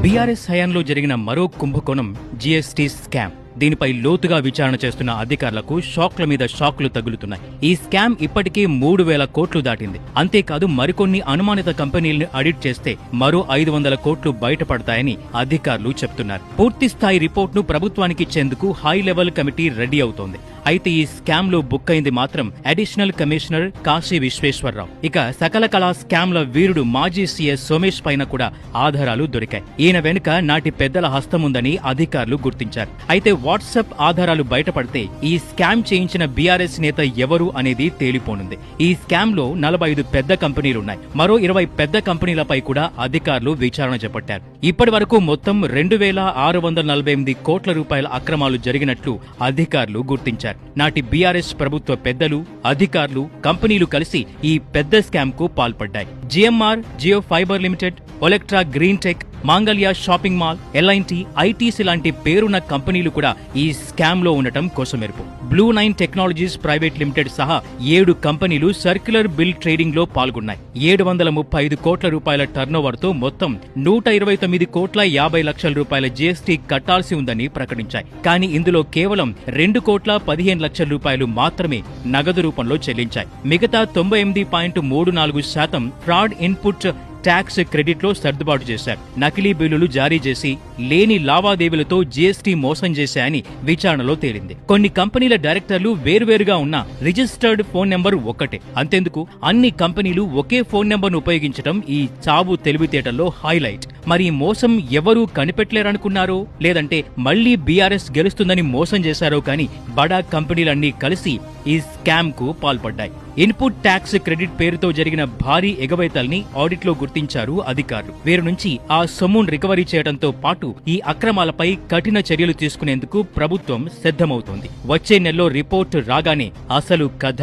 BRS హయాంలో జరిగిన మరో కుంభకోణం జీఎస్టీ స్కామ్. దీనిపై లోతుగా విచారణ చేస్తున్న అధికారులకు షాక్ల మీద షాక్లు తగులుతున్నాయి. ఈ స్కామ్ ఇప్పటికే 3,000 కోట్లు దాటింది. అంతేకాదు మరికొన్ని అనుమానిత కంపెనీలను ఆడిట్ చేస్తే మరో 500 కోట్లు బయటపడతాయని అధికారులు చెప్తున్నారు. పూర్తి స్థాయి రిపోర్ట్ను ప్రభుత్వానికి ఇచ్చేందుకు హై లెవెల్ కమిటీ రెడీ అవుతోంది. అయితే ఈ స్కామ్ లో బుక్ అయింది మాత్రం అడిషనల్ కమిషనర్ కాశీ విశ్వేశ్వరరావు. ఇక సకల కళా స్కామ్ల వీరుడు మాజీ సీఎస్ సోమేష్ పైన కూడా ఆధారాలు దొరికాయి. ఈయన వెనుక నాటి పెద్దల హస్తముందని అధికారులు గుర్తించారు. అయితే వాట్సాప్ ఆధారాలు బయటపడితే ఈ స్కామ్ చేయించిన బీఆర్ఎస్ నేత ఎవరు అనేది తేలిపోనుంది. ఈ స్కామ్ లో 45 పెద్ద కంపెనీలున్నాయి. మరో 20 పెద్ద కంపెనీలపై కూడా అధికారులు విచారణ చేపట్టారు. ఇప్పటి వరకు మొత్తం 2,648 కోట్ల రూపాయల అక్రమాలు జరిగినట్లు అధికారులు గుర్తించారు. నాటి బీఆర్ఎస్ ప్రభుత్వ పెద్దలు, అధికారులు, కంపెనీలు కలిసి ఈ పెద్ద స్కామ్ కు పాల్పడ్డాయి. GMR, Jio fibre limited, Olectra green tech, Mangalya shopping mall, L and T, ITC లాంటి పేరున్న కంపెనీలు కూడా ఈ స్కామ్ లో ఉండటం కోసమెరుపు. Blue nine technologies private limited సహా 7 కంపెనీలు సర్క్యులర్ బిల్ ట్రేడింగ్ లో పాల్గొన్నాయి. 735 కోట్ల రూపాయల టర్నోవర్ తో మొత్తం 129 కోట్ల 50 లక్షల రూపాయల జీఎస్టీ కట్టాల్సి ఉందని ప్రకటించాయి. కానీ ఇందులో కేవలం 2 కోట్ల 15 లక్షల రూపాయలు మాత్రమే నగదు రూపంలో చెల్లించాయి. మిగతా 98.34% ఫ్రాడ్ ఇన్పుట్ ట్యాక్స్ క్రెడిట్ లో సర్దుబాటు చేశారు. నకిలీ బిల్లులు జారీ చేసి లేని లావాదేవీలతో జీఎస్టీ మోసం చేశాయని విచారణలో తేలింది. కొన్ని కంపెనీల డైరెక్టర్లు వేర్వేరుగా ఉన్న రిజిస్టర్డ్ ఫోన్ నెంబర్ ఒక్కటే. అంతెందుకు అన్ని కంపెనీలు ఒకే ఫోన్ నెంబర్ను ఉపయోగించడం ఈ చావు తెలివితేటల్లో హైలైట్. మరి మోసం ఎవరూ కనిపెట్టలేరనుకున్నారో, లేదంటే మళ్లీ బీఆర్ఎస్ గెలుస్తుందని మోసం చేశారో కానీ బడా కంపెనీలన్నీ కలిసి ఈ స్కామ్ కు పాల్పడ్డాయి. ఇన్పుట్ ట్యాక్స్ క్రెడిట్ పేరుతో జరిగిన భారీ ఎగవేతల్ని ఆడిట్ లో గుర్తించారు అధికారులు. వీరి నుంచి ఆ సొమ్మును రికవరీ చేయడంతో పాటు ఈ అక్రమాలపై కఠిన చర్యలు తీసుకునేందుకు ప్రభుత్వం సిద్ధమవుతోంది. వచ్చే నెలలో రిపోర్టు రాగానే అసలు కథ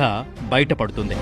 బయటపడుతుంది.